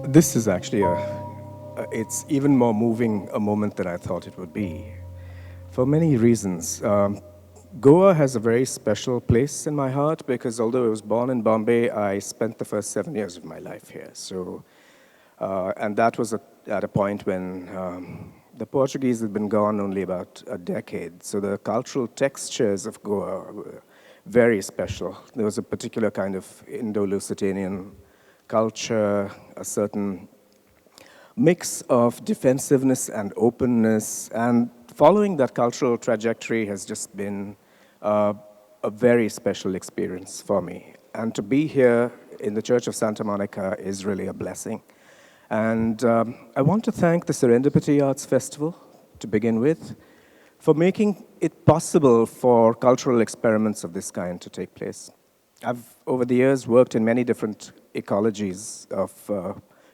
This is actually it's even more moving a moment than I thought it would be, for many reasons. Goa has a very special place in my heart because although I was born in Bombay, I spent the first 7 years of my life here. And that was at a point when the Portuguese had been gone only about a decade. So the cultural textures of Goa were very special. There was a particular kind of Indo-Lusitanian culture, a certain mix of defensiveness and openness, and following that cultural trajectory has just been a very special experience for me. And to be here in the Church of Santa Monica is really a blessing. And I want to thank the Serendipity Arts Festival, to begin with, for making it possible for cultural experiments of this kind to take place. I've, over the years, worked in many different ecologies of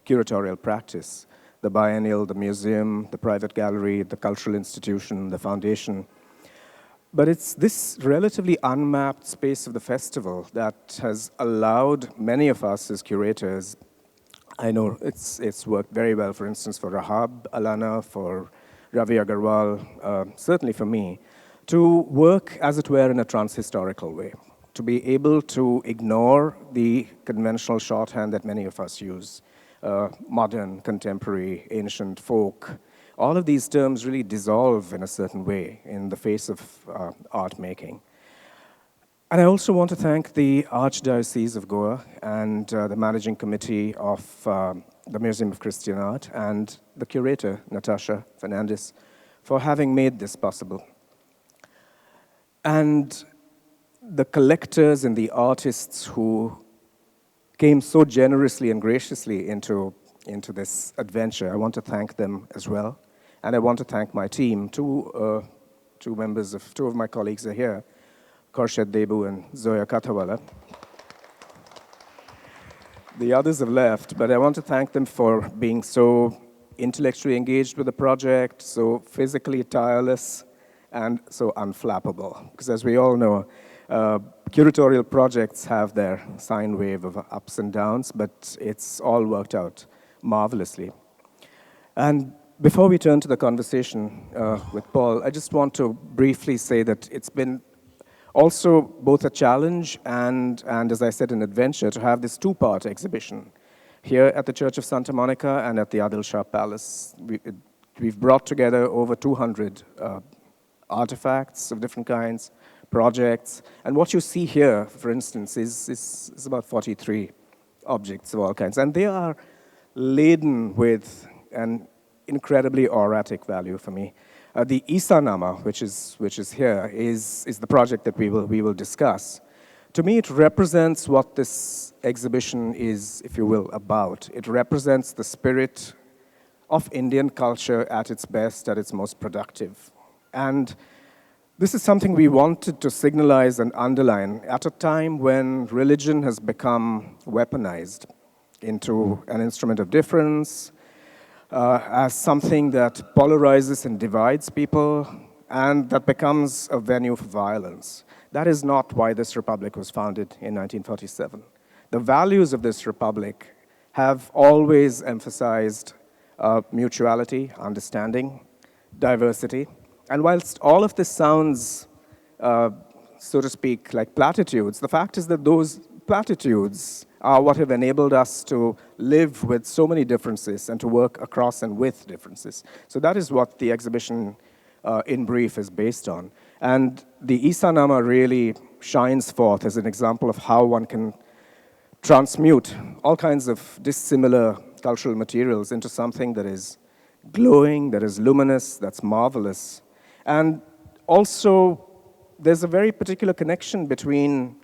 curatorial practice: the biennial, the museum, the private gallery, the cultural institution, the foundation. But it's this relatively unmapped space of the festival that has allowed many of us as curators. I know it's worked very well, for instance, for Rahab Alana, for Ravi Agarwal, certainly for me, to work, as it were, in a transhistorical way, to be able to ignore the conventional shorthand that many of us use, modern, contemporary, ancient, folk. All of these terms really dissolve in a certain way in the face of art making. And I also want to thank the Archdiocese of Goa and the managing committee of the Museum of Christian Art and the curator, Natasha Fernandez, for having made this possible. And the collectors and the artists who came so generously and graciously into this adventure, I want to thank them as well. And I want to thank my team. Two of my colleagues are here, Khorshid Debu and Zoya Kathawala. The others have left, but I want to thank them for being so intellectually engaged with the project, so physically tireless, and so unflappable. Because as we all know, curatorial projects have their sine wave of ups and downs, but it's all worked out marvelously. And before we turn to the conversation with Paul, I just want to briefly say that it's been also both a challenge and as I said, an adventure to have this two-part exhibition here at the Church of Santa Monica and at the Adil Shah Palace. We've brought together over 200 artifacts of different kinds, projects, and what you see here, for instance, is about 43 objects of all kinds, and they are laden with an incredibly auratic value for me. The Issanama, which is here, is the project that we will discuss. To me, it represents what this exhibition is, if you will, about. It represents the spirit of Indian culture at its best, at its most productive. And this is something we wanted to signalize and underline at a time when religion has become weaponized into an instrument of difference, as something that polarizes and divides people, and that becomes a venue for violence. That is not why this republic was founded in 1947. The values of this republic have always emphasized mutuality, understanding, diversity. And whilst all of this sounds, so to speak, like platitudes, the fact is that those platitudes are what have enabled us to live with so many differences and to work across and with differences. So that is what the exhibition, in brief, is based on. And the Issanama really shines forth as an example of how one can transmute all kinds of dissimilar cultural materials into something that is glowing, that is luminous, that's marvelous. And also, there's a very particular connection between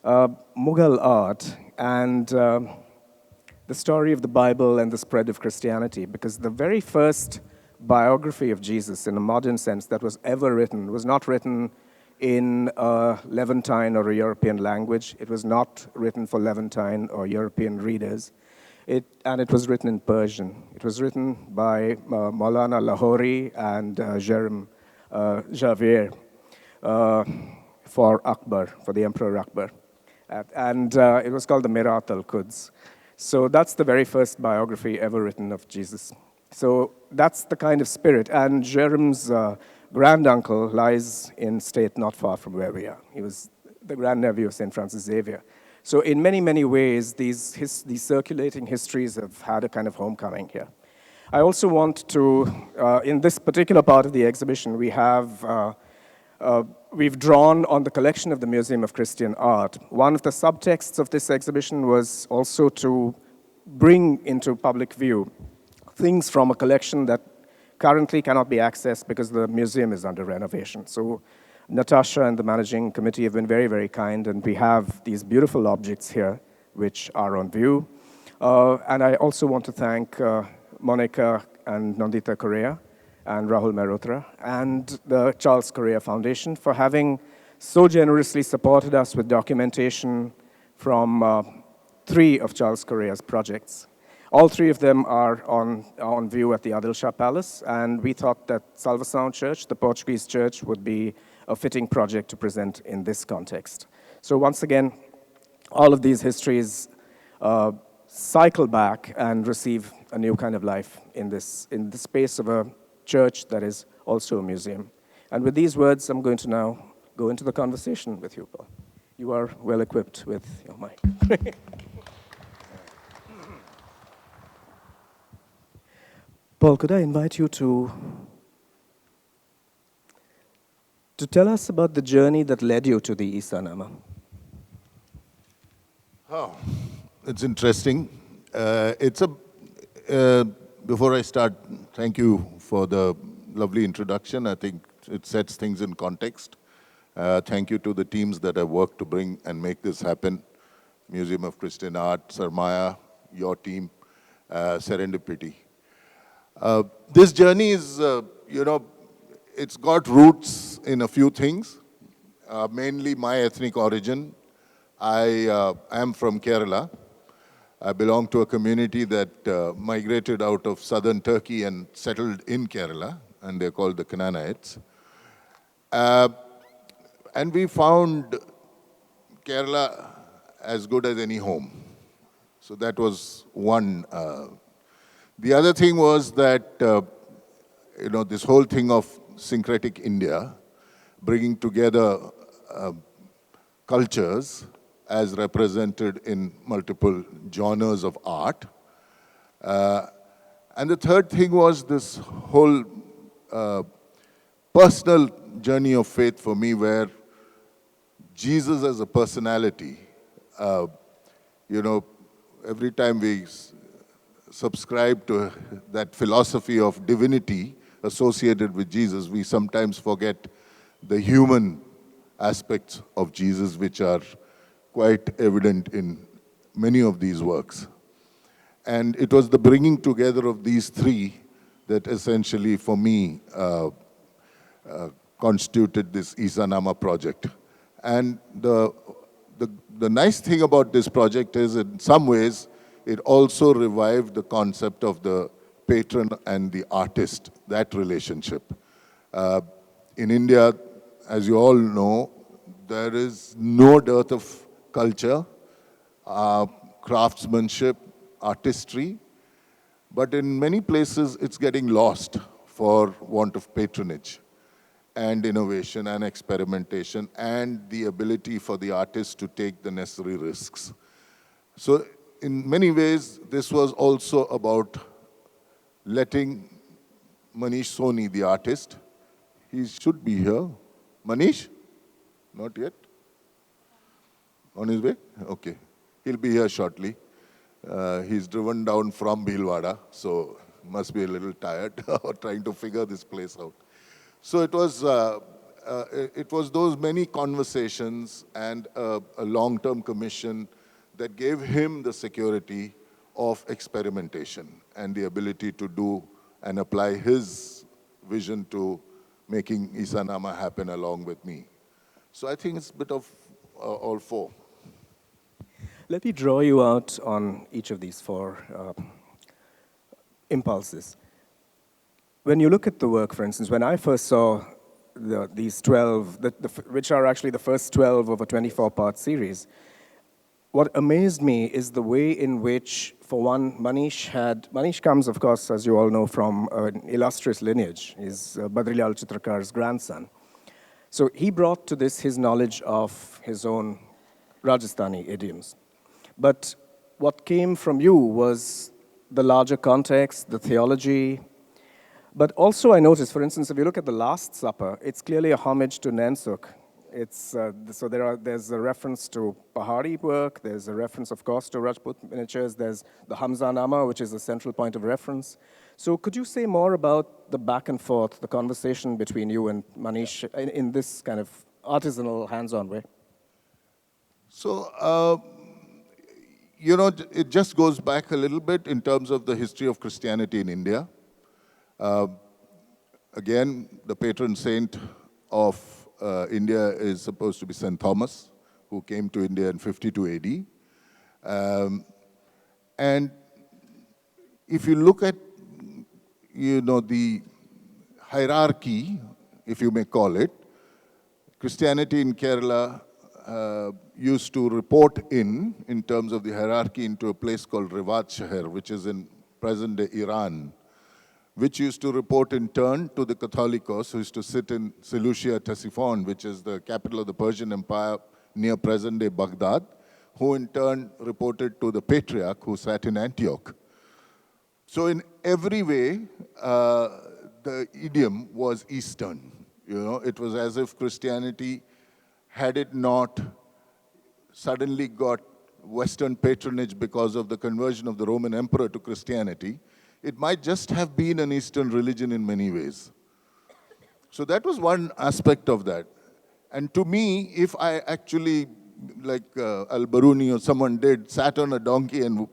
Mughal art and the story of the Bible and the spread of Christianity, because the very first biography of Jesus, in a modern sense, that was ever written was not written in a Levantine or a European language. It was not written for Levantine or European readers. And it was written in Persian. It was written by Maulana Lahori and Javier for Akbar, for the Emperor Akbar. And it was called the Mirat al-Quds. So that's the very first biography ever written of Jesus. So that's the kind of spirit. And Jerem's granduncle lies in state not far from where we are. He was the grandnephew of St. Francis Xavier. So in many, many ways, these circulating histories have had a kind of homecoming here. I also want to, in this particular part of the exhibition, we've drawn on the collection of the Museum of Christian Art. One of the subtexts of this exhibition was also to bring into public view things from a collection that currently cannot be accessed because the museum is under renovation. So Natasha and the managing committee have been very, very kind, and we have these beautiful objects here which are on view. And I also want to thank Monica and Nandita Correa and Rahul Mehrotra and the Charles Correa Foundation for having so generously supported us with documentation from 3 of Charles Correa's projects. All 3 of them are on view at the Adil Shah Palace, and we thought that Salvação Church, the Portuguese church, would be a fitting project to present in this context. So once again, all of these histories cycle back and receive a new kind of life in the space of a church that is also a museum. And with these words, I'm going to now go into the conversation with you, Paul. You are well equipped with your mic. Paul, could I invite you to tell us about the journey that led you to the Issanama? Oh, it's interesting. Before I start, thank you for the lovely introduction. I think it sets things in context. Thank you to the teams that have worked to bring and make this happen. Museum of Christian Art, Sarmaya, your team, Serendipity. This journey is, it's got roots in a few things, mainly my ethnic origin. I am from Kerala. I belong to a community that migrated out of southern Turkey and settled in Kerala, and they're called the Canaanites. And we found Kerala as good as any home. So that was one. The other thing was that, this whole thing of syncretic India, bringing together cultures as represented in multiple genres of art. And the third thing was this whole personal journey of faith for me, where Jesus as a personality, every time we subscribe to that philosophy of divinity associated with Jesus, we sometimes forget the human aspects of Jesus, which are quite evident in many of these works. And it was the bringing together of these 3 that essentially, for me, constituted this Issanama project. And the nice thing about this project is, in some ways, it also revived the concept of the patron and the artist, that relationship. In India, as you all know, there is no dearth of culture, craftsmanship, artistry, but in many places it's getting lost for want of patronage and innovation and experimentation and the ability for the artist to take the necessary risks. So in many ways, this was also about letting Manish Soni, the artist, he should be here. Manish? Not yet? On his way? Okay. He'll be here shortly. He's driven down from Bhilwara, so must be a little tired or trying to figure this place out. So it was those many conversations and a long-term commission that gave him the security of experimentation and the ability to do and apply his vision to making Issanama happen along with me. So I think it's a bit of all 4. Let me draw you out on each of these four impulses. When you look at the work, for instance, when I first saw these 12, which are actually the first 12 of a 24-part series, what amazed me is the way in which, for one, Manish comes, of course, as you all know, from an illustrious lineage. He's Badrilal Chitrakar's grandson. So he brought to this his knowledge of his own Rajasthani idioms. But what came from you was the larger context, the theology. But also I noticed, for instance, if you look at the Last Supper, it's clearly a homage to Nansuk. So there's a reference to Pahari work, there's a reference, of course, to Rajput miniatures, there's the Hamzanama, which is a central point of reference. So could you say more about the back and forth, the conversation between you and Manish in this kind of artisanal, hands-on way? So, it just goes back a little bit in terms of the history of Christianity in India. Again, the patron saint of India is supposed to be St. Thomas, who came to India in 52 AD. And if you look at, the hierarchy, if you may call it, Christianity in Kerala used to report in terms of the hierarchy, into a place called Rivat Shahar, which is in present-day Iran, which used to report in turn to the Catholicos, who used to sit in Seleucia Ctesiphon, which is the capital of the Persian Empire near present-day Baghdad, who in turn reported to the Patriarch, who sat in Antioch. So in every way, the idiom was Eastern. It was as if Christianity, had it not suddenly got Western patronage because of the conversion of the Roman emperor to Christianity, it might just have been an Eastern religion in many ways. So that was one aspect of that. And to me, if I actually, like Al-Baruni or someone did, sat on a donkey and,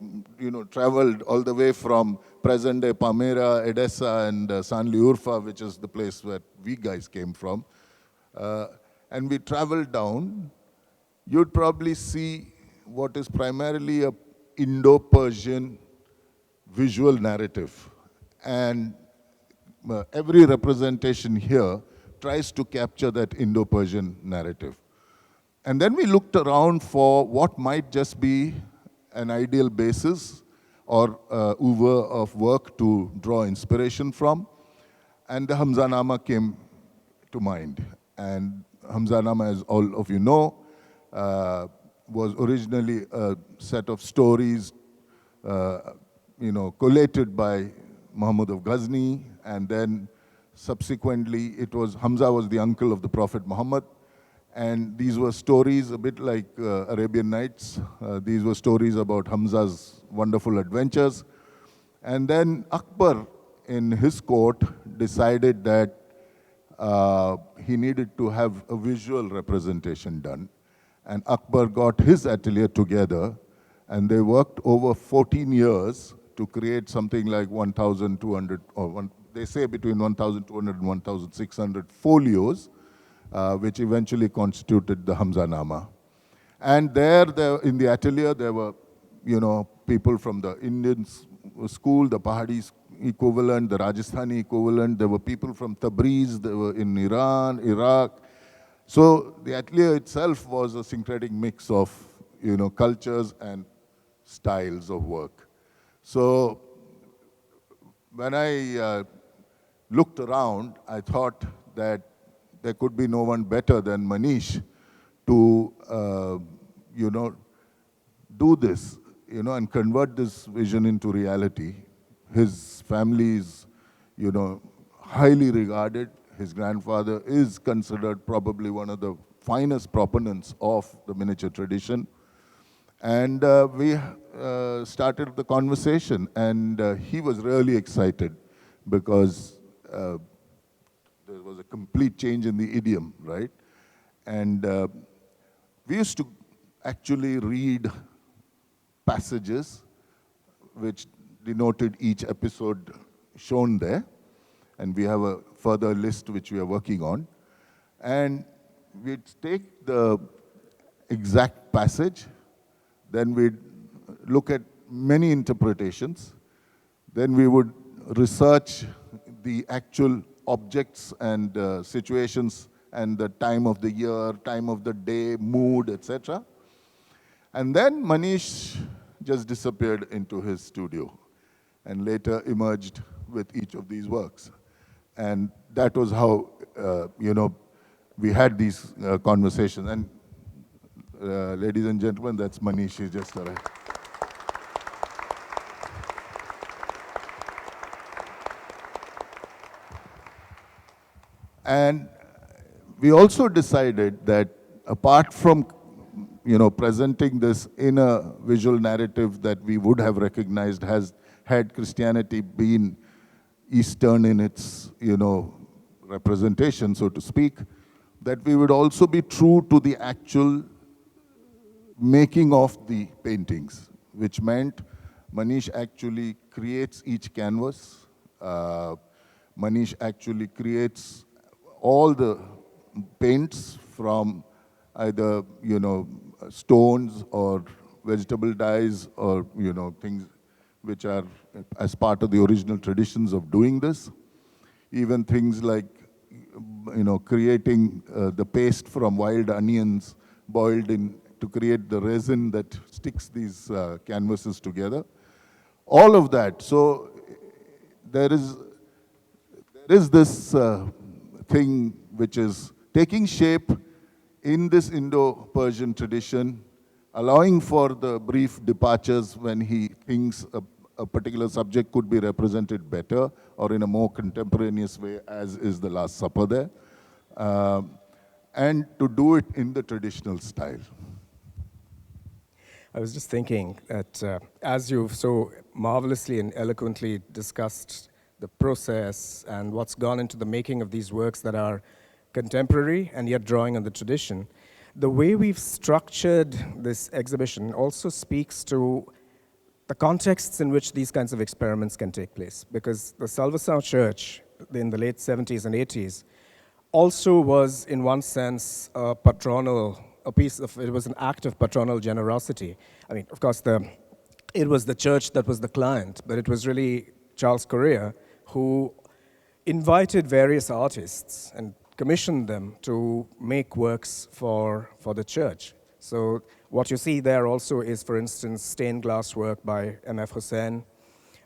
traveled all the way from present-day Palmyra, Edessa, and Sanli Urfa, which is the place where we guys came from, and we traveled down, you'd probably see what is primarily a Indo-Persian visual narrative. And every representation here tries to capture that Indo-Persian narrative. And then we looked around for what might just be an ideal basis or oeuvre of work to draw inspiration from. And the Hamzanama came to mind. And Hamzanama, as all of you know, was originally a set of stories collated by Muhammad of Ghazni, and then subsequently Hamza was the uncle of the Prophet Muhammad, and these were stories a bit like Arabian Nights. These were stories about Hamza's wonderful adventures. And then Akbar, in his court, decided that he needed to have a visual representation done. And Akbar got his atelier together, and they worked over 14 years to create something like 1,200, they say between 1,200 and 1,600 folios, which eventually constituted the Hamzanama. And there in the atelier, there were, people from the Indian school, the Pahadi equivalent, the Rajasthani equivalent. There were people from Tabriz, they were in Iran, Iraq. So the atelier itself was a syncretic mix of, cultures and styles of work. So when I looked around, I thought that there could be no one better than Manish to, do this, and convert this vision into reality. His family is, highly regarded. His grandfather is considered probably one of the finest proponents of the miniature tradition. And we started the conversation, and he was really excited because there was a complete change in the idiom, right? And we used to actually read passages which denoted each episode shown there. And we have a further list which we are working on. And we'd take the exact passage, Then we'd look at many interpretations. Then we would research the actual objects and situations and the time of the year, time of the day, mood, etc. And then Manish just disappeared into his studio and later emerged with each of these works. And that was how, we had these conversations. And ladies and gentlemen, that's Manish, he just arrived. And we also decided that apart from presenting this in a visual narrative that we would have recognized had Christianity been Eastern in its, representation, so to speak, that we would also be true to the actual making of the paintings, which meant Manish actually creates each canvas. Manish actually creates all the paints from either, stones or vegetable dyes or, things which are as part of the original traditions of doing this. Even things like, creating the paste from wild onions boiled in to create the resin that sticks these canvases together. All of that. So there is this thing which is taking shape in this Indo-Persian tradition, allowing for the brief departures when he thinks a particular subject could be represented better or in a more contemporaneous way, as is the Last Supper there, and to do it in the traditional style. I was just thinking that as you've so marvelously and eloquently discussed the process and what's gone into the making of these works that are contemporary and yet drawing on the tradition, the way we've structured this exhibition also speaks to the contexts in which these kinds of experiments can take place. Because the Salvação Church in the late 70s and 80s also was, in one sense, a patronal, it was an act of patronal generosity. I mean, of course, it was the church that was the client, but it was really Charles Correa who invited various artists and commissioned them to make works for the church. So what you see there also is, for instance, stained glass work by M.F. Hussain.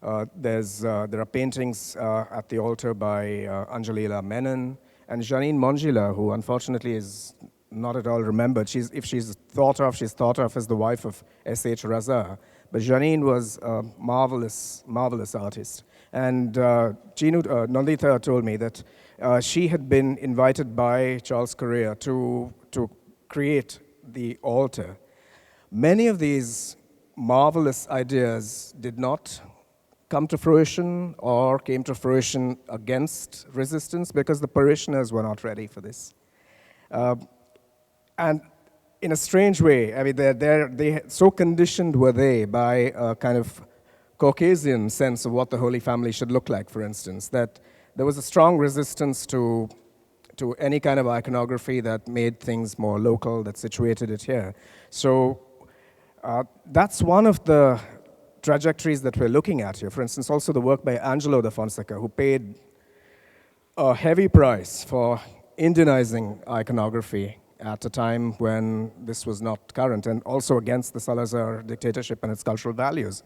There are paintings at the altar by Anjalila Menon and Janine Mongila, who unfortunately is not at all remembered. If she's thought of as the wife of S.H. Raza. But Janine was a marvelous, marvelous artist. And Chinu Nandita told me that she had been invited by Charles Correa to create the altar. Many of these marvelous ideas did not come to fruition or came to fruition against resistance because the parishioners were not ready for this. And in a strange way, I mean, they so conditioned were they by a kind of Caucasian sense of what the Holy Family should look like, for instance, that there was a strong resistance to any kind of iconography that made things more local, that situated it here. So that's one of the trajectories that we're looking at here. For instance, also the work by Angelo da Fonseca, who paid a heavy price for Indianizing iconography at a time when this was not current, and also against the Salazar dictatorship and its cultural values.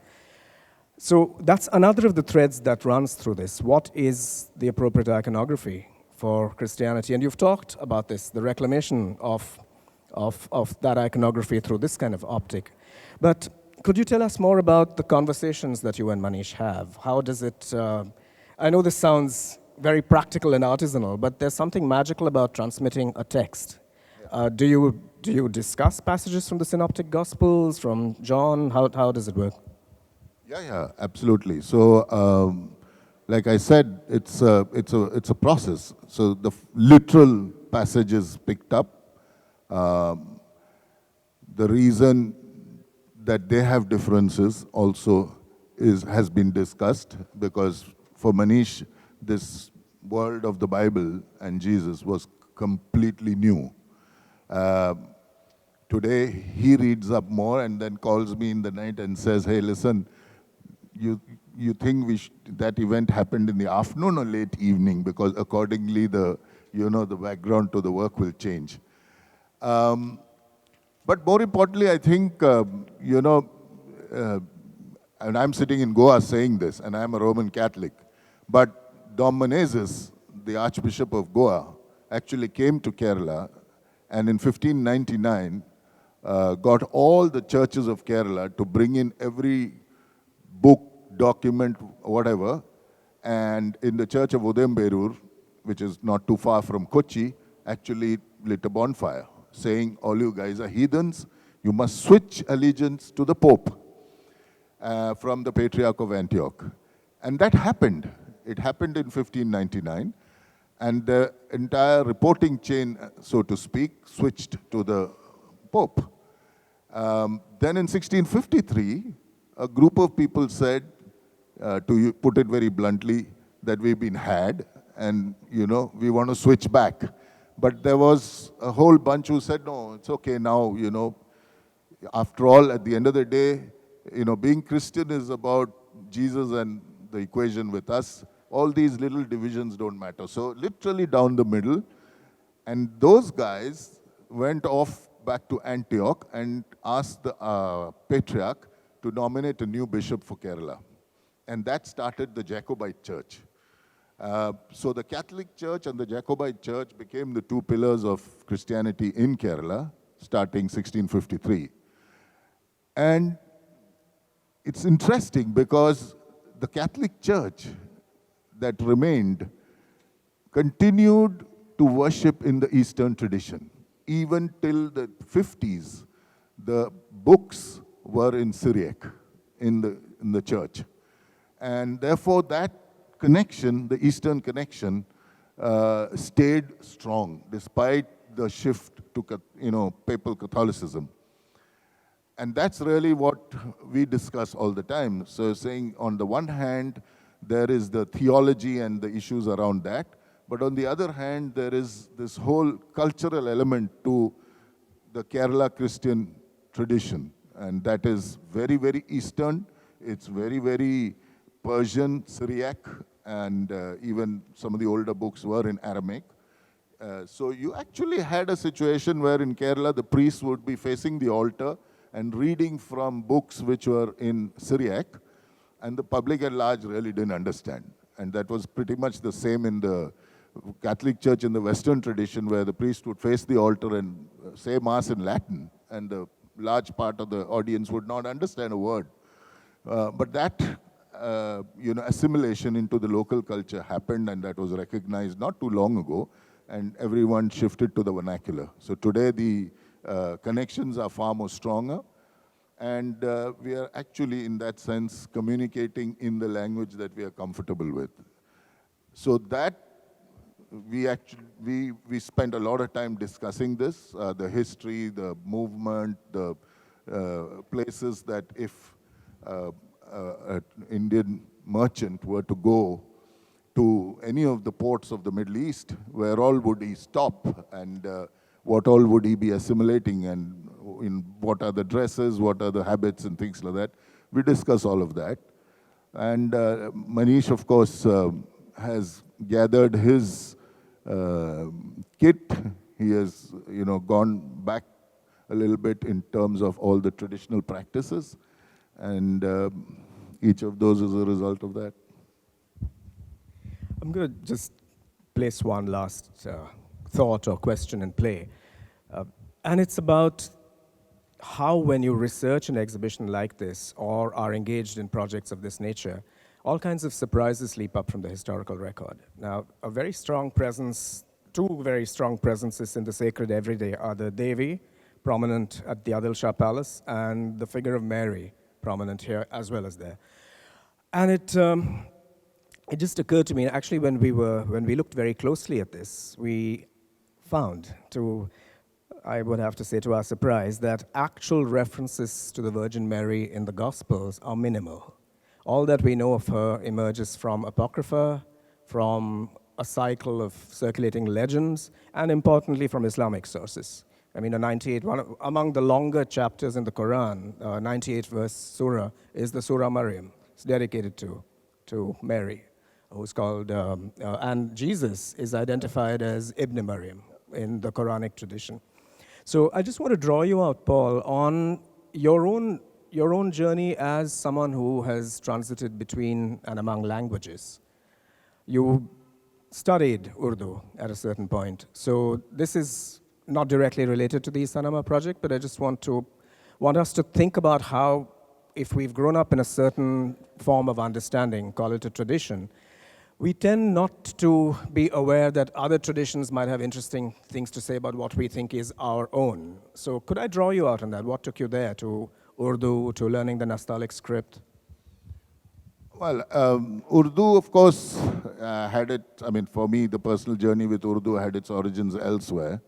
So that's another of the threads that runs through this. What is the appropriate iconography for Christianity? And you've talked about this, the reclamation of that iconography through this kind of optic. But could you tell us more about the conversations that you and Manish have? How does it, I know this sounds very practical and artisanal, but there's something magical about transmitting a text. Do you discuss passages from the Synoptic Gospels, from John? How does it work? Yeah, absolutely. So, like I said, it's a process. So the literal passage is picked up. The reason that they have differences also has been discussed, because for Manish, this world of the Bible and Jesus was completely new. To today he reads up more and then calls me in the night and says, hey, listen, you think that event happened in the afternoon or late evening? Because accordingly, the background to the work will change. But more importantly, I think, and I'm sitting in Goa saying this, and I'm a Roman Catholic, but Dom Menezes, the Archbishop of Goa, actually came to Kerala, and in 1599, got all the churches of Kerala to bring in every book, document, whatever, and in the church of Udayamberur, which is not too far from Kochi, actually lit a bonfire, saying, all you guys are heathens, you must switch allegiance to the Pope from the Patriarch of Antioch. And that happened. It happened in 1599, and the entire reporting chain, so to speak, switched to the Pope. Then in 1653, a group of people said, to put it very bluntly, that we've been had, and we want to switch back. But there was a whole bunch who said, no, it's okay now, after all, at the end of the day, being Christian is about Jesus and the equation with us. All these little divisions don't matter. So literally down the middle, and those guys went off back to Antioch and asked the Patriarch to nominate a new bishop for Kerala. And that started the Jacobite Church. So the Catholic Church and the Jacobite Church became the two pillars of Christianity in Kerala, starting 1653. And it's interesting because the Catholic Church that remained continued to worship in the Eastern tradition. Even till the 50s, the books were in Syriac in the church. And therefore that connection, the Eastern connection, stayed strong despite the shift to papal Catholicism. And that's really what we discuss all the time. So saying on the one hand, there is the theology and the issues around that, but on the other hand, there is this whole cultural element to the Kerala Christian tradition. And that is very, very Eastern. It's very, very Persian, Syriac, and even some of the older books were in Aramaic. So you actually had a situation where in Kerala, the priests would be facing the altar and reading from books which were in Syriac, and the public at large really didn't understand. And that was pretty much the same in the Catholic Church in the Western tradition, where the priest would face the altar and say Mass in Latin, and the large part of the audience would not understand a word. But that assimilation into the local culture happened, and that was recognized not too long ago, and everyone shifted to the vernacular. So today the connections are far more stronger, and we are actually, in that sense, communicating in the language that we are comfortable with. So that we spent a lot of time discussing this, the history, the movement, the places that if an Indian merchant were to go to any of the ports of the Middle East, where all would he stop, and what all would he be assimilating, and in what are the dresses, what are the habits and things like that. We discuss all of that. And Manish, of course, has gathered his kit. He has gone back a little bit in terms of all the traditional practices. And each of those is a result of that. I'm going to just place one last thought or question in play. And it's about how, when you research an exhibition like this or are engaged in projects of this nature, all kinds of surprises leap up from the historical record. Now, a very strong presence, two very strong presences in the sacred everyday are the Devi, prominent at the Adil Shah Palace, and the figure of Mary, prominent here as well as there. And it just occurred to me, actually, when we looked very closely at this, we found, I would have to say to our surprise, that actual references to the Virgin Mary in the Gospels are minimal. All that we know of her emerges from Apocrypha, from a cycle of circulating legends, and importantly from Islamic sources. I mean, among the longer chapters in the Quran, 98 verse surah is the Surah Maryam. It's dedicated to Mary, who's called, and Jesus is identified as Ibn Maryam in the Quranic tradition. So I just want to draw you out, Paul, on your own journey as someone who has transited between and among languages. You studied Urdu at a certain point. So this is not directly related to the Issanama project, but I just want us to think about how, if we've grown up in a certain form of understanding, call it a tradition, we tend not to be aware that other traditions might have interesting things to say about what we think is our own. So could I draw you out on that? What took you there, to Urdu, to learning the Nastaliq script? Well, Urdu, of course, for me, the personal journey with Urdu had its origins elsewhere.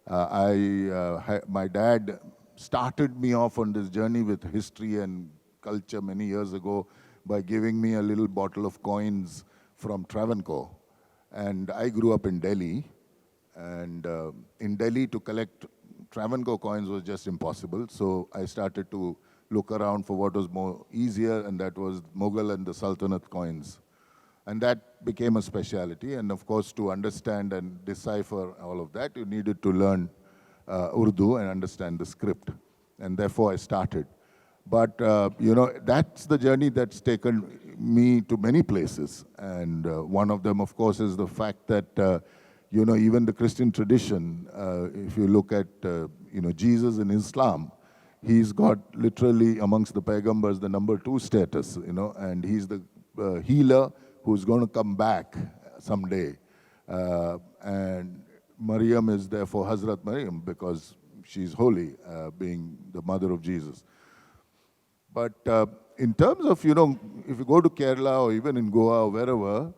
My dad started me off on this journey with history and culture many years ago by giving me a little bottle of coins from Travancore. And I grew up in Delhi. And in Delhi, to collect Travancore coins was just impossible. So I started to look around for what was more easier, and that was Mughal and the Sultanate coins. And that became a specialty. And of course, to understand and decipher all of that, you needed to learn Urdu and understand the script. And therefore, I started. But, that's the journey that's taken me to many places. And one of them, of course, is the fact that, even the Christian tradition, if you look at, Jesus in Islam, he's got literally amongst the Paigambars the number 2 status, and he's the healer who's going to come back someday. And Maryam is therefore Hazrat Maryam because she's holy, being the mother of Jesus. But in terms of, if you go to Kerala or even in Goa or wherever,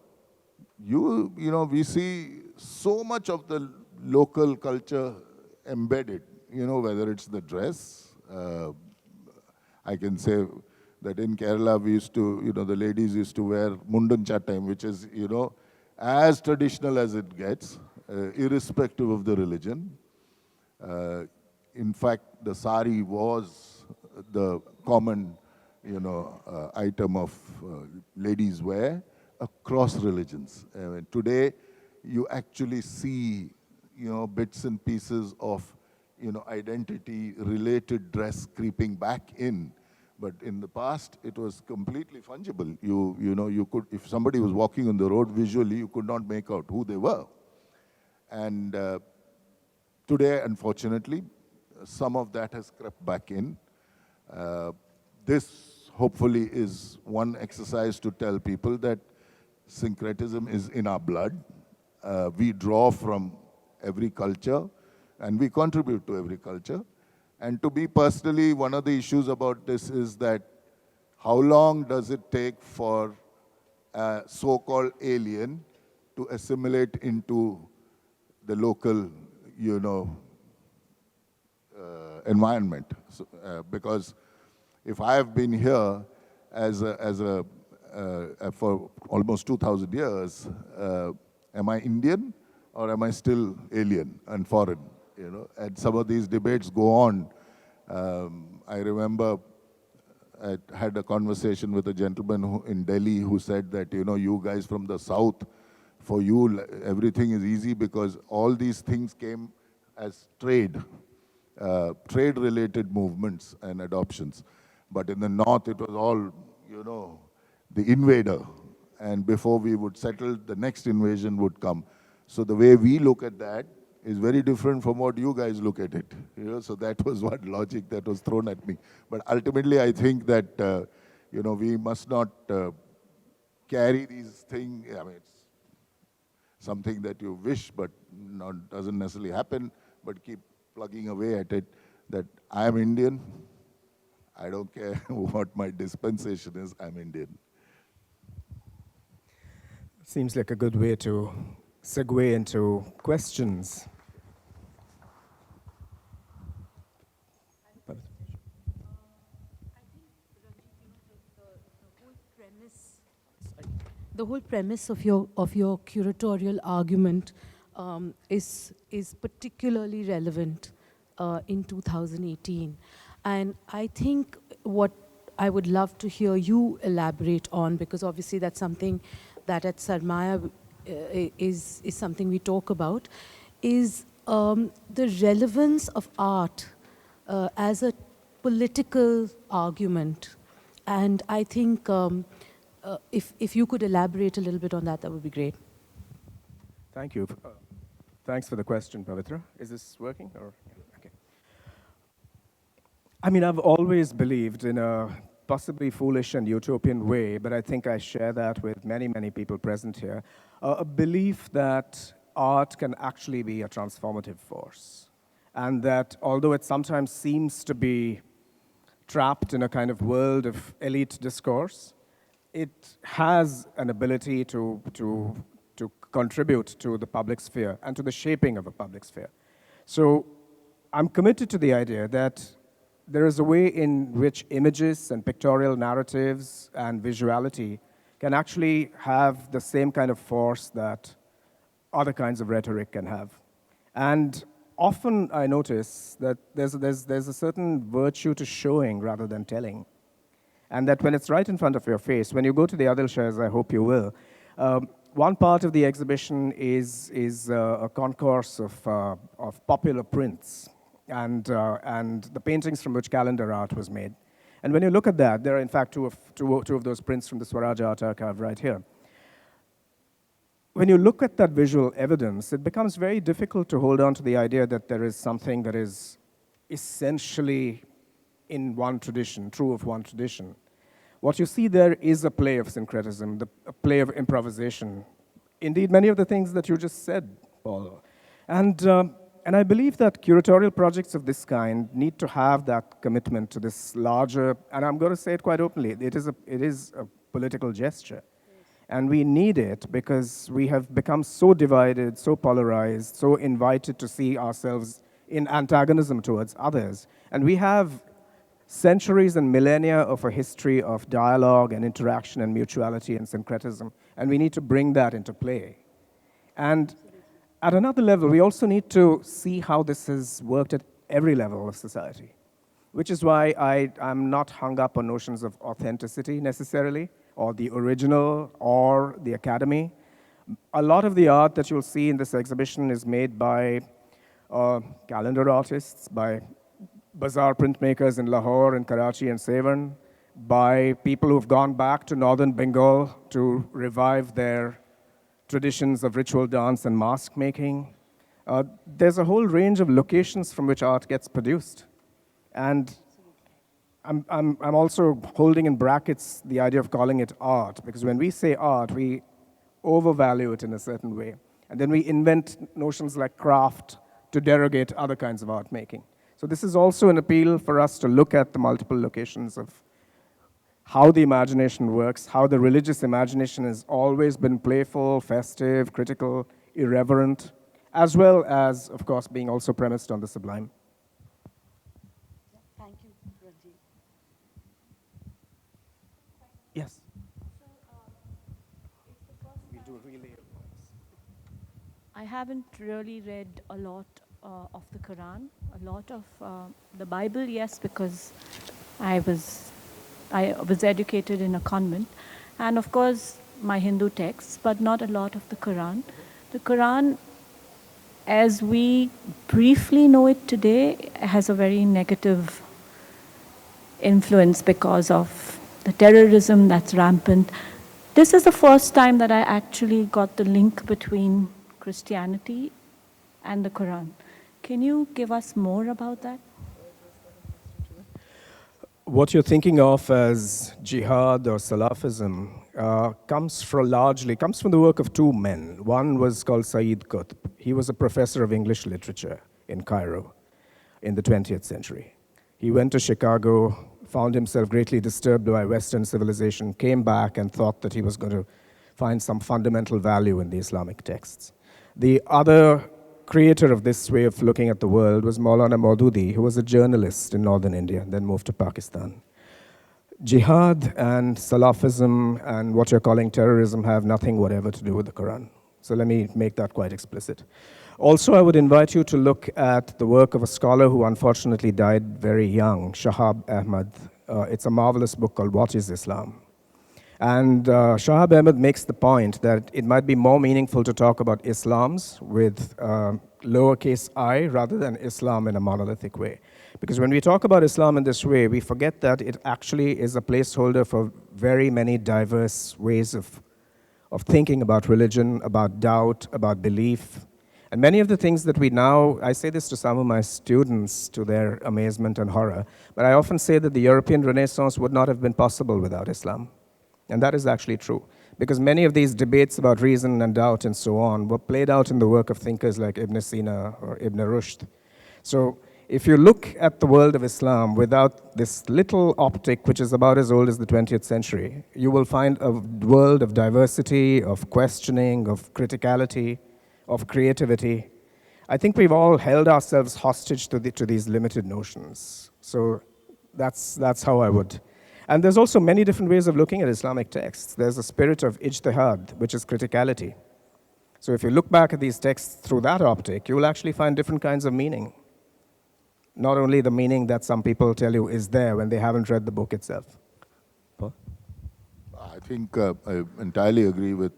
we see so much of the local culture embedded, whether it's the dress. I can say that in Kerala we used to, the ladies used to wear mundan chattai, which is, as traditional as it gets, irrespective of the religion. In fact, the sari was the common, item of ladies' wear across religions. Today, you actually see, bits and pieces of, identity-related dress creeping back in. But in the past, it was completely fungible. You could, if somebody was walking on the road visually, you could not make out who they were. And today, unfortunately, some of that has crept back in. This, hopefully, is one exercise to tell people that syncretism is in our blood. We draw from every culture, and we contribute to every culture. And to me personally, one of the issues about this is that how long does it take for a so-called alien to assimilate into the local, environment? So, because if I have been here for almost 2,000 years, am I Indian or am I still alien and foreign? And some of these debates go on. I remember I had a conversation with a gentleman in Delhi who said that, you guys from the south, for you, everything is easy because all these things came as trade-related movements and adoptions. But in the north, it was all, the invader. And before we would settle, the next invasion would come. So the way we look at that is very different from what you guys look at it. So that was one logic that was thrown at me. But ultimately, I think that, we must not carry these things. I mean, it's something that you wish, but doesn't necessarily happen, but keep plugging away at it, that I am Indian. I don't care what my dispensation is, I'm Indian. Seems like a good way to segue into questions. The whole premise of your curatorial argument is particularly relevant in 2018. And I think what I would love to hear you elaborate on, because obviously that's something that at Sarmaya is something we talk about, is the relevance of art as a political argument. And I think if you could elaborate a little bit on that, that would be great. Thank you. Thanks for the question, Pavitra. Is this working? Or okay. I mean, I've always believed in a possibly foolish and utopian way, but I think I share that with many, many people present here, a belief that art can actually be a transformative force. And that although it sometimes seems to be trapped in a kind of world of elite discourse, it has an ability to contribute to the public sphere and to the shaping of a public sphere. So I'm committed to the idea that there is a way in which images and pictorial narratives and visuality can actually have the same kind of force that other kinds of rhetoric can have. And often I notice that there's a certain virtue to showing rather than telling. And that when it's right in front of your face, when you go to the other shares, I hope you will, one part of the exhibition is a concourse of popular prints and the paintings from which calendar art was made. And when you look at that, there are in fact two of those prints from the Swaraj Art Archive right here. When you look at that visual evidence, it becomes very difficult to hold on to the idea that there is something that is essentially in one tradition, true of one tradition. What you see there is a play of syncretism, a play of improvisation. Indeed, many of the things that you just said, Paul. And I believe that curatorial projects of this kind need to have that commitment to this larger, and I'm going to say it quite openly, it is a political gesture. And we need it because we have become so divided, so polarized, so invited to see ourselves in antagonism towards others. And we have centuries and millennia of a history of dialogue and interaction and mutuality and syncretism, and we need to bring that into play. And at another level, we also need to see how this has worked at every level of society, which is why I'm not hung up on notions of authenticity necessarily, or the original, or the academy. A lot of the art that you'll see in this exhibition is made by calendar artists, by bazaar printmakers in Lahore and Karachi and Severn, by people who've gone back to northern Bengal to revive their traditions of ritual dance and mask making. There's a whole range of locations from which art gets produced. And I'm also holding in brackets the idea of calling it art, because when we say art, we overvalue it in a certain way. And then we invent notions like craft to derogate other kinds of art making. So this is also an appeal for us to look at the multiple locations of how the imagination works, how the religious imagination has always been playful, festive, critical, irreverent, as well as, of course, being also premised on the sublime. Thank you, Ranjit. Yes. We do really. I haven't really read a lot of the Quran, a lot of the Bible, yes, because I was educated in a convent, and of course my Hindu texts, but not a lot of the Quran. The Quran, as we briefly know it today, has a very negative influence because of the terrorism that's rampant. This is the first time that I actually got the link between Christianity and the Quran. Can you give us more about that? What you're thinking of as jihad or Salafism comes from the work of two men. One was called Sayyid Qutb. He was a professor of English literature in Cairo in the 20th century. He went to Chicago, found himself greatly disturbed by Western civilization, came back and thought that he was going to find some fundamental value in the Islamic texts. The other creator of this way of looking at the world was Maulana Maududi, who was a journalist in northern India, then moved to Pakistan. Jihad and Salafism and what you're calling terrorism have nothing whatever to do with the Quran. So let me make that quite explicit. Also, I would invite you to look at the work of a scholar who unfortunately died very young, Shahab Ahmad. It's a marvelous book called What is Islam? And Shahab Ahmed makes the point that it might be more meaningful to talk about Islams with lowercase I rather than Islam in a monolithic way. Because when we talk about Islam in this way, we forget that it actually is a placeholder for very many diverse ways of thinking about religion, about doubt, about belief. And many of the things that we now, I say this to some of my students to their amazement and horror, but I often say that the European Renaissance would not have been possible without Islam. And that is actually true, because many of these debates about reason and doubt and so on were played out in the work of thinkers like Ibn Sina or Ibn Rushd. So if you look at the world of Islam without this little optic, which is about as old as the 20th century, you will find a world of diversity, of questioning, of criticality, of creativity. I think we've all held ourselves hostage to these limited notions. So that's how I would. And there's also many different ways of looking at Islamic texts. There's a spirit of ijtihad, which is criticality. So if you look back at these texts through that optic, you will actually find different kinds of meaning. Not only the meaning that some people tell you is there when they haven't read the book itself. Paul? I think I entirely agree with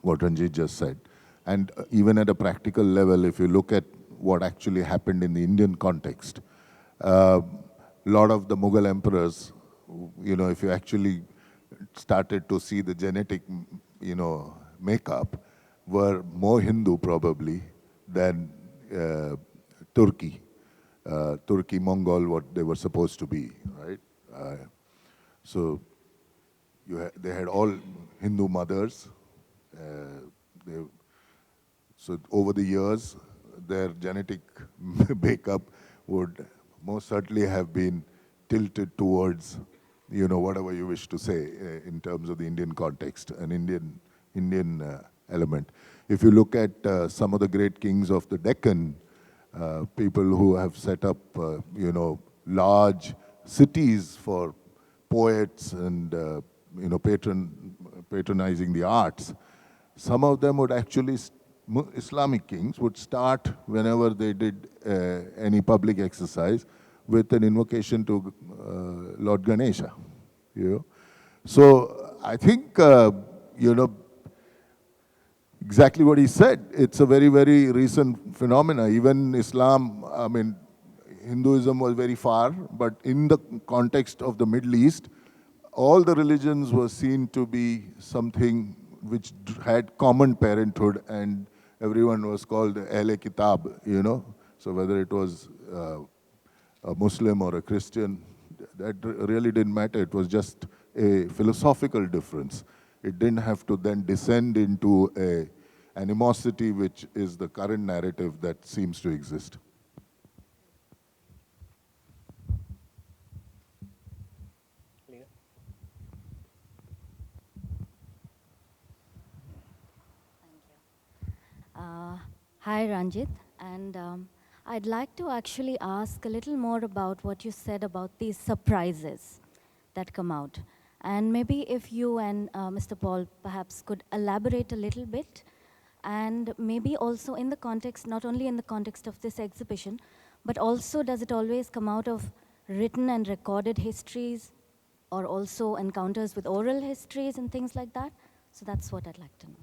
what Ranjit just said. And even at a practical level, if you look at what actually happened in the Indian context, a lot of the Mughal emperors, if you actually started to see the genetic, makeup, were more Hindu probably than Turkey, Mongol, what they were supposed to be, right? So they had all Hindu mothers. So over the years, their genetic makeup would most certainly have been tilted towards, whatever you wish to say in terms of the Indian context, an Indian element. If you look at some of the great kings of the Deccan, people who have set up, large cities for poets and, patronizing the arts, some of them would actually, Islamic kings would start whenever they did any public exercise with an invocation to Lord Ganesha, So I think, exactly what he said. It's a very, very recent phenomena. Even Islam, Hinduism was very far, but in the context of the Middle East, all the religions were seen to be something which had common parenthood, and everyone was called Ahle Kitab, So whether it was a Muslim or a Christian, that really didn't matter. It was just a philosophical difference. It didn't have to then descend into a animosity, which is the current narrative that seems to exist. Hi, Ranjit, and I'd like to actually ask a little more about what you said about these surprises that come out. And maybe if you and Mr. Paul perhaps could elaborate a little bit, and maybe also in the context, not only in the context of this exhibition, but also does it always come out of written and recorded histories, or also encounters with oral histories and things like that? So that's what I'd like to know.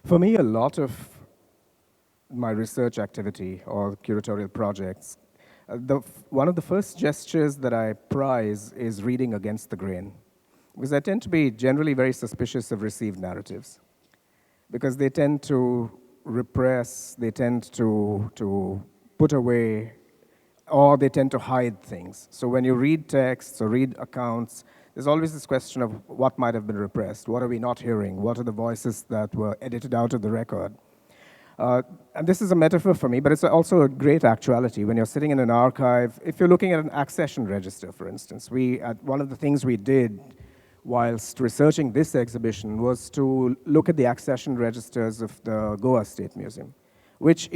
For me, a lot of my research activity or curatorial projects, one of the first gestures that I prize is reading against the grain. Because I tend to be generally very suspicious of received narratives. Because they tend to repress, they tend to put away, or they tend to hide things. So when you read texts or read accounts, there's always this question of what might have been repressed, what are we not hearing, what are the voices that were edited out of the record. And this is a metaphor for me, but it's also a great actuality. When you're sitting in an archive, if you're looking at an accession register, for instance, one of the things we did whilst researching this exhibition was to look at the accession registers of the Goa State Museum, which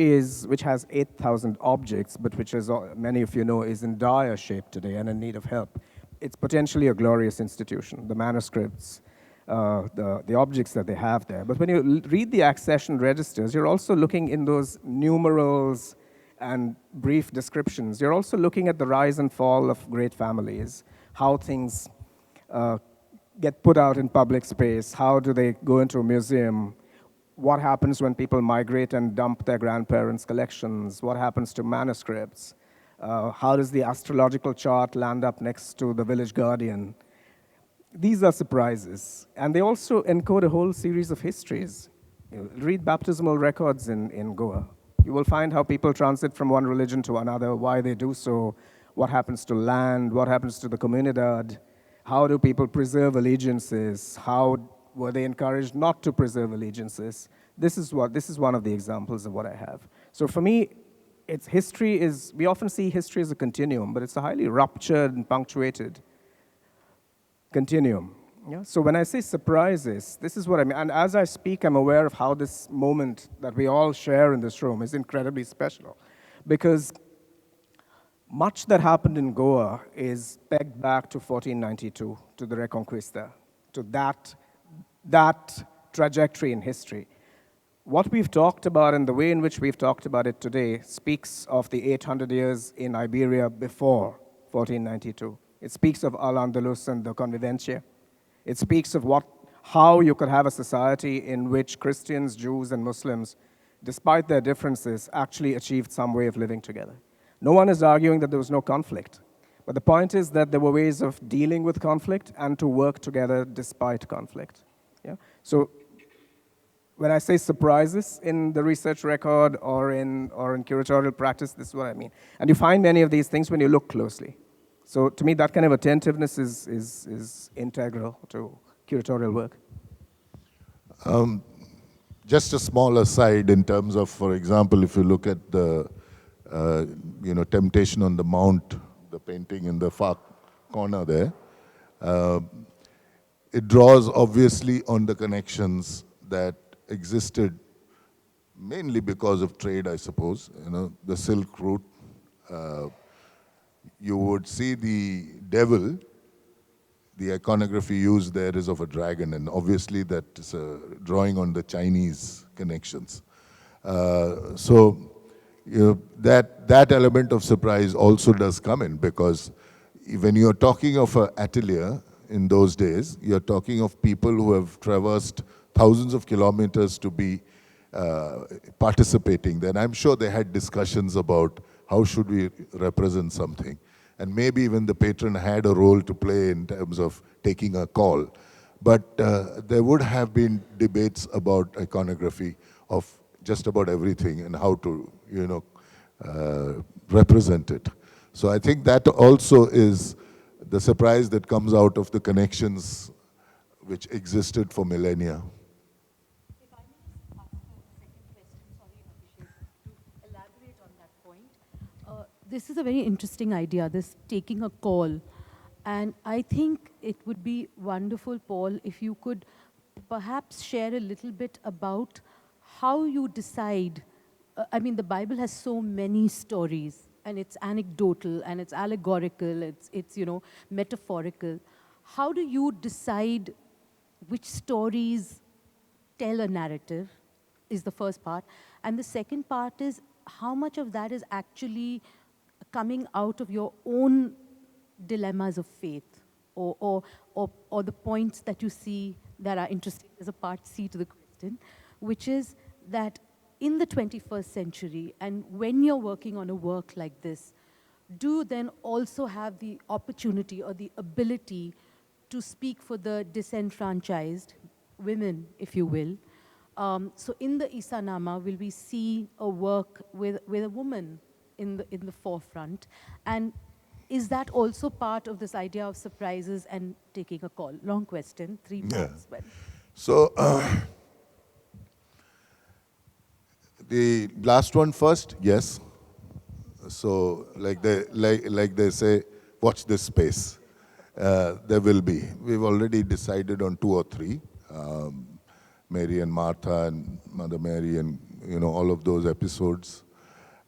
has 8,000 objects, but which, as many of you know, is in dire shape today and in need of help. It's potentially a glorious institution, the manuscripts, the objects that they have there. But when you read the accession registers, you're also looking in those numerals and brief descriptions. You're also looking at the rise and fall of great families, how things get put out in public space, how do they go into a museum, what happens when people migrate and dump their grandparents' collections, what happens to manuscripts, how does the astrological chart land up next to the village guardian. These are surprises, and they also encode a whole series of histories. Read baptismal records in Goa. You will find how people transit from one religion to another, why they do so, what happens to land, what happens to the comunidad, how do people preserve allegiances, how were they encouraged not to preserve allegiances. This is one of the examples of what I have. So for me, we often see history as a continuum, but it's a highly ruptured and punctuated continuum. Yeah? So when I say surprises, this is what I mean. And as I speak, I'm aware of how this moment that we all share in this room is incredibly special. Because much that happened in Goa is pegged back to 1492, to the Reconquista, to that trajectory in history. What we've talked about and the way in which we've talked about it today speaks of the 800 years in Iberia before 1492. It speaks of Al-Andalus and the Convivencia. It speaks of how you could have a society in which Christians, Jews, and Muslims, despite their differences, actually achieved some way of living together. No one is arguing that there was no conflict. But the point is that there were ways of dealing with conflict and to work together despite conflict. Yeah? So when I say surprises in the research record or in curatorial practice, this is what I mean. And you find many of these things when you look closely. So to me, that kind of attentiveness is integral to curatorial work. Just a small aside in terms of, for example, if you look at the Temptation on the Mount, the painting in the far corner there, it draws obviously on the connections that existed mainly because of trade, I suppose. The Silk Route. You would see the devil, the iconography used there is of a dragon, and obviously that is a drawing on the Chinese connections. So that element of surprise also does come in, because when you're talking of an atelier in those days, you're talking of people who have traversed thousands of kilometers to be participating. Then I'm sure they had discussions about how should we represent something. And maybe even the patron had a role to play in terms of taking a call. But there would have been debates about iconography of just about everything and how to, represent it. So I think that also is the surprise that comes out of the connections which existed for millennia. If I may just ask a second question, sorry, Abhishek, to elaborate on that point. This is a very interesting idea, this taking a call. And I think it would be wonderful, Paul, if you could perhaps share a little bit about how you decide. The Bible has so many stories, and it's anecdotal, and it's allegorical, it's metaphorical. How do you decide which stories tell a narrative, is the first part. And the second part is how much of that is actually coming out of your own dilemmas of faith, or the points that you see that are interesting. There's a part C to the question, which is that in the 21st century, and when you're working on a work like this, do you then also have the opportunity or the ability to speak for the disenfranchised women, if you will? So in the Issanama, will we see a work with a woman in the forefront? And is that also part of this idea of surprises and taking a call? Long question, 3 parts. Yeah. So the last one first, yes. So like they say, watch this space. There will be. We've already decided on 2 or 3. Mary and Martha and Mother Mary and all of those episodes,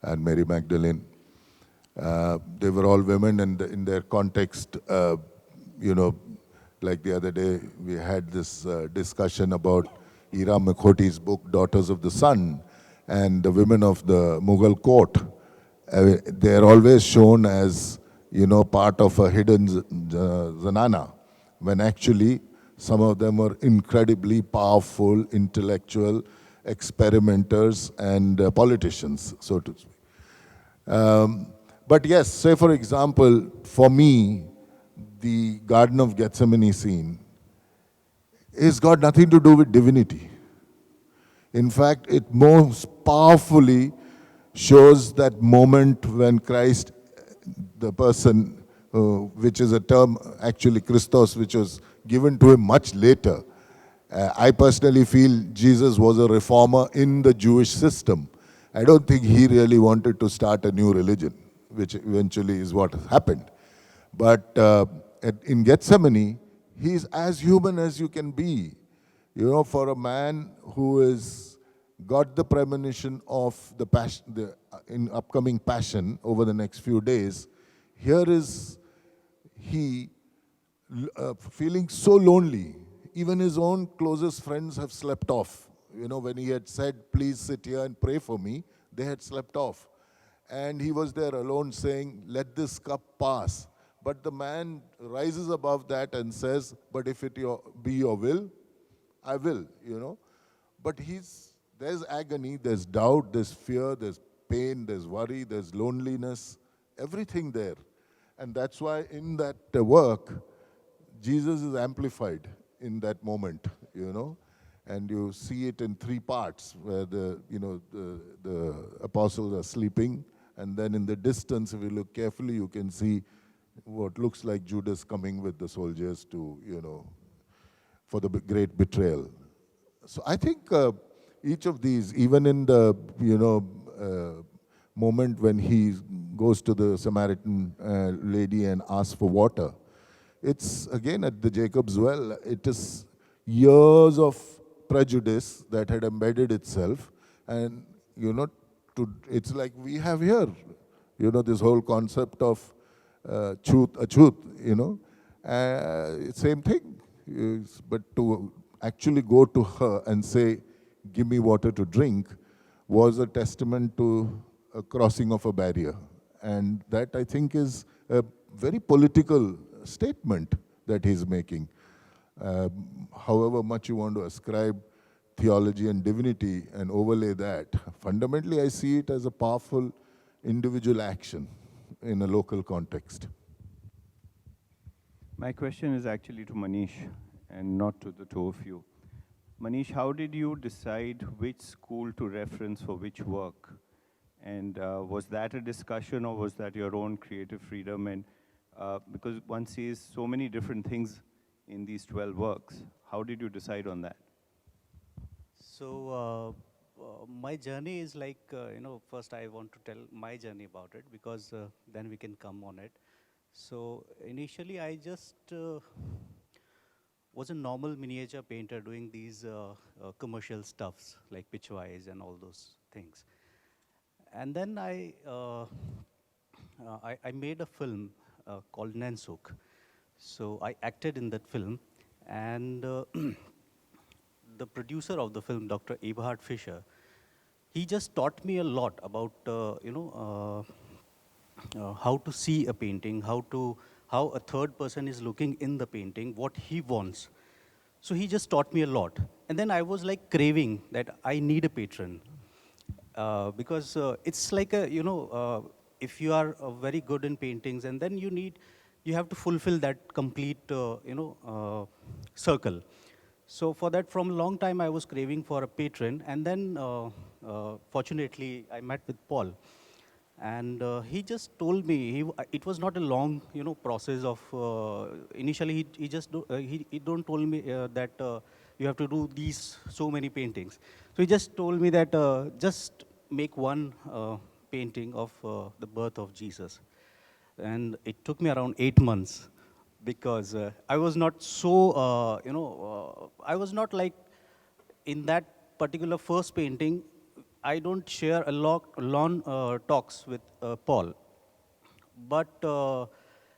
and Mary Magdalene. They were all women, and in their context, like the other day, we had this discussion about Ira Makhoti's book, Daughters of the Sun, and the women of the Mughal court. They're always shown as, part of a hidden zanana, when actually some of them were incredibly powerful, intellectual, experimenters, and politicians, so to speak. But yes, say for example, for me, the Garden of Gethsemane scene has got nothing to do with divinity. In fact, it most powerfully shows that moment when Christ, the person, which is a term actually Christos, which was given to him much later. I personally feel Jesus was a reformer in the Jewish system. I don't think he really wanted to start a new religion, which eventually is what happened. But in Gethsemane, he's as human as you can be. For a man who has got the premonition of the passion, in upcoming passion over the next few days, here is he feeling so lonely. Even his own closest friends have slept off. When he had said, please sit here and pray for me, they had slept off. And he was there alone saying, let this cup pass. But the man rises above that and says, but if it be your will, I will, But there's agony, there's doubt, there's fear, there's pain, there's worry, there's loneliness, everything there. And that's why in that work, Jesus is amplified in that moment, And you see it in three parts, where the apostles are sleeping, and then in the distance, if you look carefully, you can see what looks like Judas coming with the soldiers to, for the great betrayal. So I think each of these, even in the, moment when he goes to the Samaritan lady and asks for water, it's again at the Jacob's well, it is years of prejudice that had embedded itself, and it's like we have here, this whole concept of truth, same thing. But to actually go to her and say, give me water to drink, was a testament to a crossing of a barrier. And that, I think, is a very political statement that he's making. However much you want to ascribe theology and divinity and overlay that, fundamentally I see it as a powerful individual action in a local context. My question is actually to Manish and not to the two of you. Manish, how did you decide which school to reference for which work? And was that a discussion, or was that your own creative freedom? And because one sees so many different things in these 12 works, how did you decide on that? So my journey is like, first I want to tell my journey about it, because then we can come on it. So initially I just was a normal miniature painter doing these commercial stuffs like Pitchwise and all those things. And then I made a film called Nansuk. So I acted in that film, and the producer of the film, Dr. Eberhard Fischer, he just taught me a lot about how to see a painting, how a third person is looking in the painting, what he wants. So he just taught me a lot. And then I was like craving that I need a patron. Because it's like if you are very good in paintings, and then you have to fulfill that complete, circle. So for that, from a long time, I was craving for a patron. And then, fortunately, I met with Paul. And he just told me, it was not a long, process of, initially he don't told me that you have to do these so many paintings. So he just told me that just make one painting of the birth of Jesus. And it took me around 8 months, because I was not so, I was not like, in that particular first painting, I don't share a lot long talks with Paul. But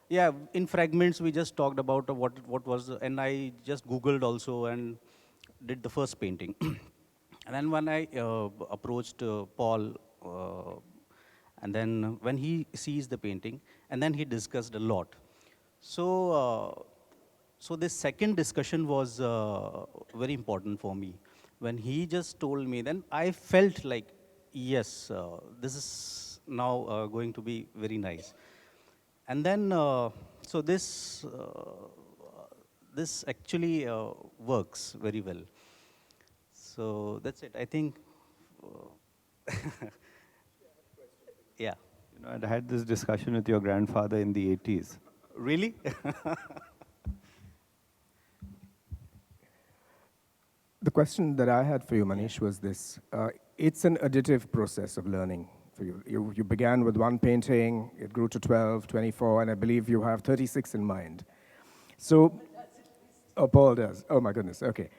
yeah, in fragments we just talked about what was, and I just Googled also and did the first painting. And then when I approached Paul, and then when he sees the painting, and then he discussed a lot. So, so this second discussion was very important for me. When he just told me, then I felt like, yes, this is now going to be very nice. And then, so this actually works very well. So that's it. I think, yeah. You know, I'd had this discussion with your grandfather in the 80s. Really? The question that I had for you, Manish, was this. It's an additive process of learning for you. You began with one painting, it grew to 12, 24, and I believe you have 36 in mind. So, oh, Paul does. Oh, my goodness, okay.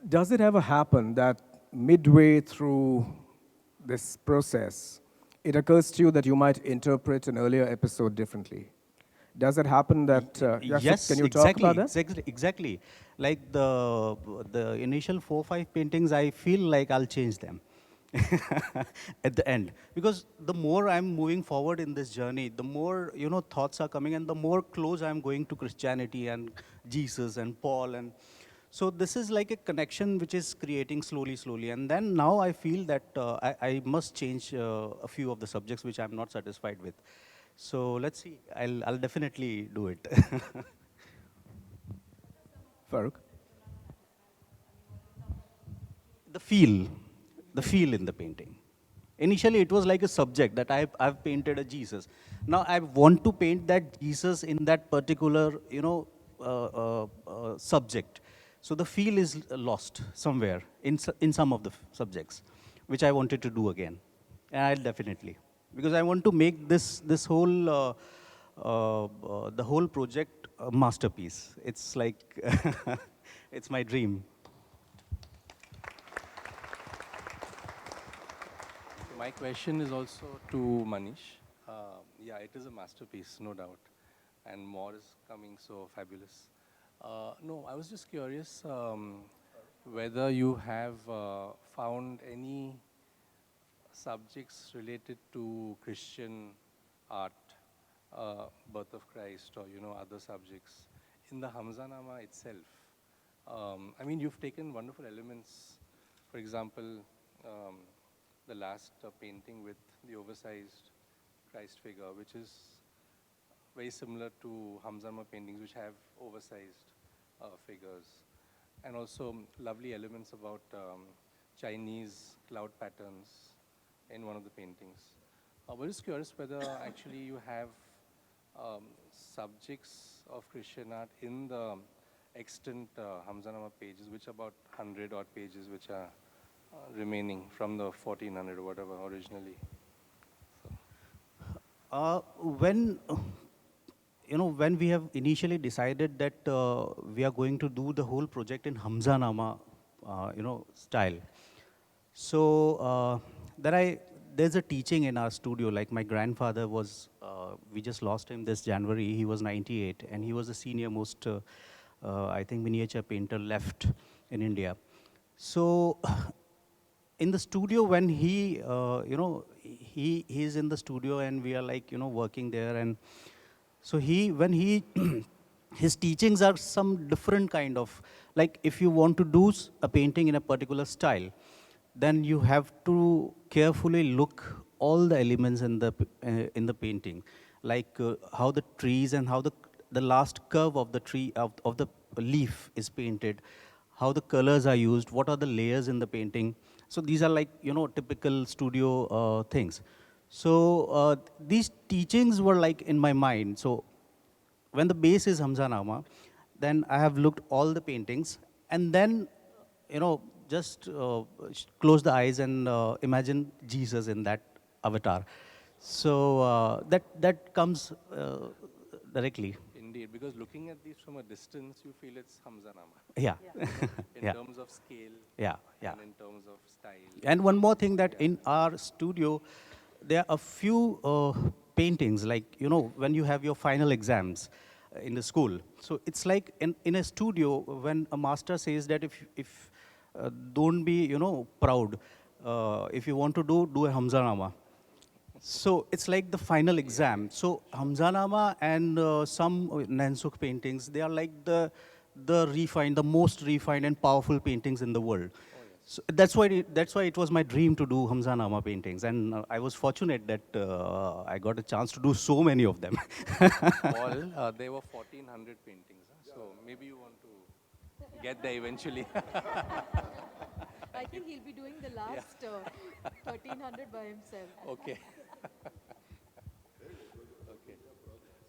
Does it ever happen that midway through this process, it occurs to you that you might interpret an earlier episode differently? Does it happen that, yes, can you exactly, talk about that? exactly. Like the initial 4-5 paintings, I feel like I'll change them at the end. Because the more I'm moving forward in this journey, the more, thoughts are coming, and the more close I'm going to Christianity and Jesus and Paul. And so this is like a connection which is creating slowly, slowly. And then now I feel that I must change a few of the subjects which I'm not satisfied with. So let's see. I'll definitely do it. Farooq? the feel, the feel in the painting. Initially, it was like a subject that I've painted a Jesus. Now I want to paint that Jesus in that particular, subject. So the feel is lost somewhere in some of the subjects, which I wanted to do again. And I'll definitely, because I want to make this whole the whole project a masterpiece. It's like it's my dream. My question is also to Manish. Yeah, it is a masterpiece, no doubt, and more is coming so fabulous. No, I was just curious whether you have found any subjects related to Christian art, birth of Christ, or other subjects in the Hamzanama itself. I mean, you've taken wonderful elements. For example, the last painting with the oversized Christ figure, which is very similar to Hamzanama paintings, which have oversized figures, and also lovely elements about Chinese cloud patterns in one of the paintings. We're just curious whether actually you have subjects of Christian art in the extant Hamzanama pages, which are about 100 odd pages, which are remaining from the 1400 or whatever originally. When when we have initially decided that we are going to do the whole project in Hamzanama, style. So there's a teaching in our studio. Like my grandfather was, we just lost him this January. He was 98, and he was the senior most, I think, miniature painter left in India. So in the studio, when he's in the studio, and we are like working there, and so when he his teachings are some different kind of, like if you want to do a painting in a particular style, then you have to carefully look all the elements in the painting, like how the trees and how the last curve of the tree of the leaf is painted, how the colors are used, what are the layers in the painting. So these are like typical studio things. So these teachings were like in my mind. So when the base is Hamzanama, then I have looked all the paintings, and then just close the eyes and imagine Jesus in that avatar. So that comes directly. indeed, because looking at these from a distance, you feel it's Hamzanama. Yeah. In Yeah. terms of scale, Yeah, yeah. and in terms of style. And one more thing, that in our studio, there are a few paintings, like, you know, when you have your final exams in the school. So it's like in a studio, when a master says that if don't be, you know, proud. If you want to do a Hamzanama. So it's like the final exam. So Hamzanama and some Nansuk paintings, they are like the refined, the most refined and powerful paintings in the world. So that's why it was my dream to do Hamzanama paintings, and I was fortunate that I got a chance to do so many of them. All, there were 1,400 paintings. Huh? So maybe you want to get there eventually. I think he'll be doing the last 1,300 by himself. Okay. Okay.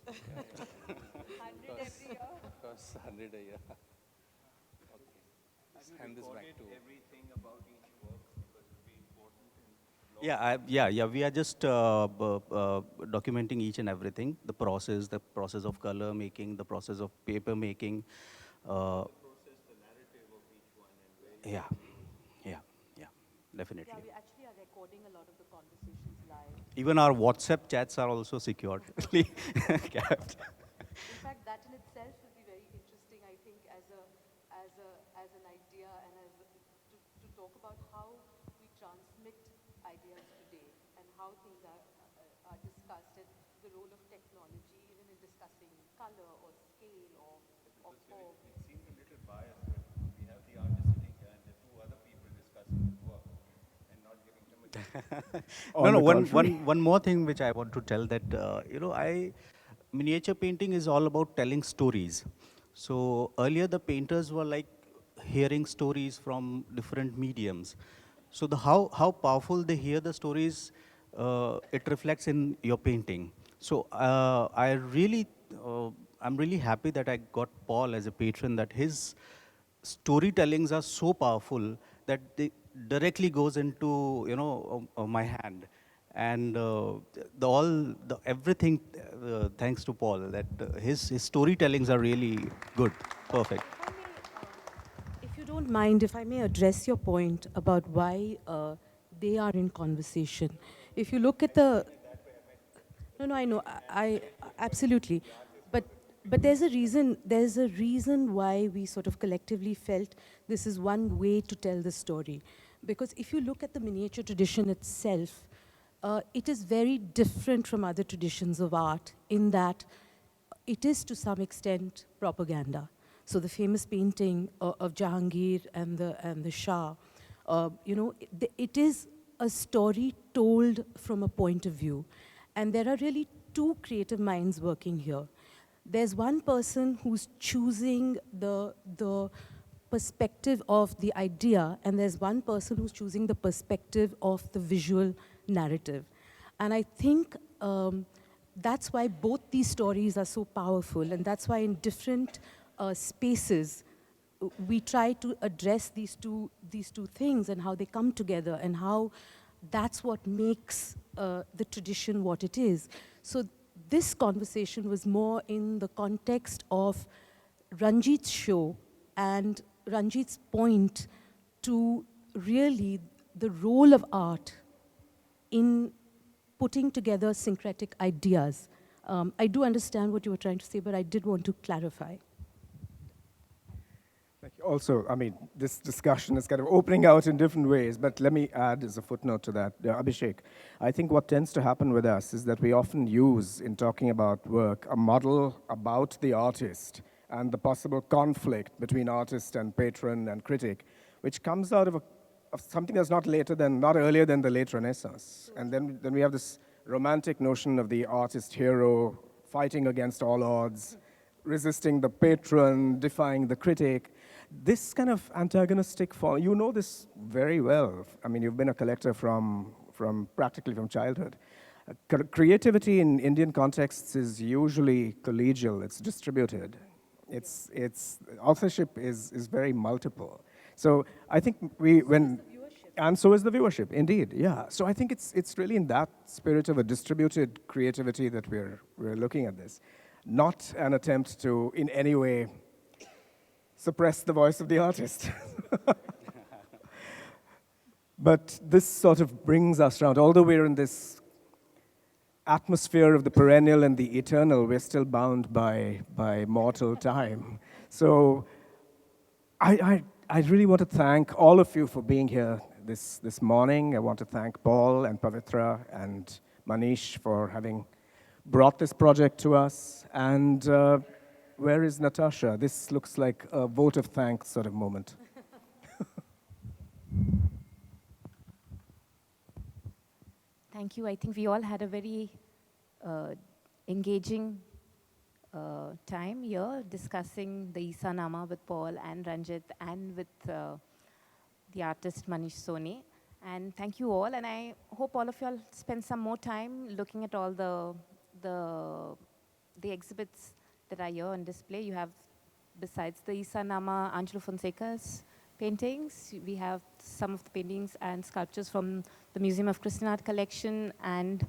100 every year. Of course, 100 a year. Okay. Just hand this back to. Everything about each work because it'll be important in Yeah. We are just documenting each and everything, the process of color making, the process of paper making. the process, the narrative of each one, and where Yeah, definitely. Yeah, we actually are recording a lot of the conversations live. Even our WhatsApp chats are also securely kept. In fact, that in itself will be very interesting, I think, as an idea, and to talk about how we transmit ideas today and how things are discussed, and the role of technology, even in discussing color or scale or form. it seems a little biased that we have the artist sitting here and the two other people discussing his work and not giving him a chance. One more thing which I want to tell, that miniature painting is all about telling stories. So earlier the painters were like hearing stories from different mediums. So how powerful they hear the stories, it reflects in your painting. So I'm really happy that I got Paul as a patron, that his storytellings are so powerful that they directly goes into, my hand. And everything, thanks to Paul, that his storytellings are really good, perfect. If you don't mind, if I may address your point about why they are in conversation. If you look at the... No, I know, I absolutely. But there's a reason why we sort of collectively felt this is one way to tell the story. Because if you look at the miniature tradition itself, it is very different from other traditions of art in that it is to some extent propaganda. So the famous painting of Jahangir and the Shah, it is a story told from a point of view. And there are really two creative minds working here. There's one person who's choosing the perspective of the idea, and there's one person who's choosing the perspective of the visual narrative. And I think that's why both these stories are so powerful, and that's why in different spaces we try to address these two things and how they come together and how that's what makes the tradition what it is. So this conversation was more in the context of Ranjit's show and Ranjit's point to really the role of art in putting together syncretic ideas. I do understand what you were trying to say, but I did want to clarify. Also, I mean, this discussion is kind of opening out in different ways, but let me add as a footnote to that. Abhishek, I think what tends to happen with us is that we often use, in talking about work, a model about the artist and the possible conflict between artist and patron and critic, which comes out of something that's not earlier than the late Renaissance. And then we have this romantic notion of the artist hero fighting against all odds, resisting the patron, defying the critic. This kind of antagonistic form, you know this very well. I mean, you've been a collector practically from childhood. Creativity in Indian contexts is usually collegial, it's distributed. Authorship is very multiple. So I think and so is the viewership, indeed, yeah. So I think it's really in that spirit of a distributed creativity that we're looking at this. not an attempt to, in any way, suppress the voice of the artist. But this sort of brings us around. Although we're in this atmosphere of the perennial and the eternal, we're still bound by mortal time. So I really want to thank all of you for being here this morning. I want to thank Paul and Pavitra and Manish for having brought this project to us. And where is Natasha? This looks like a vote of thanks sort of moment. Thank you. I think we all had a very engaging time here discussing the Issanama with Paul and Ranjit and with the artist Manish Soni. And thank you all. And I hope all of you all spend some more time looking at all the exhibits that are here on display. You have, besides the Issanama, Angelo Fonseca's paintings, we have some of the paintings and sculptures from the Museum of Christian Art collection and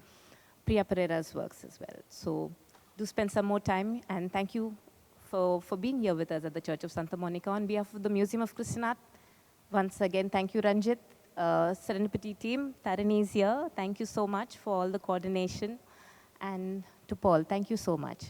Priya Pereira's works as well. So do spend some more time, and thank you for being here with us at the Church of Santa Monica. On behalf of the Museum of Christian Art, once again, thank you, Ranjit. Serendipity team, Tarini is here. Thank you so much for all the coordination. And to Paul, thank you so much.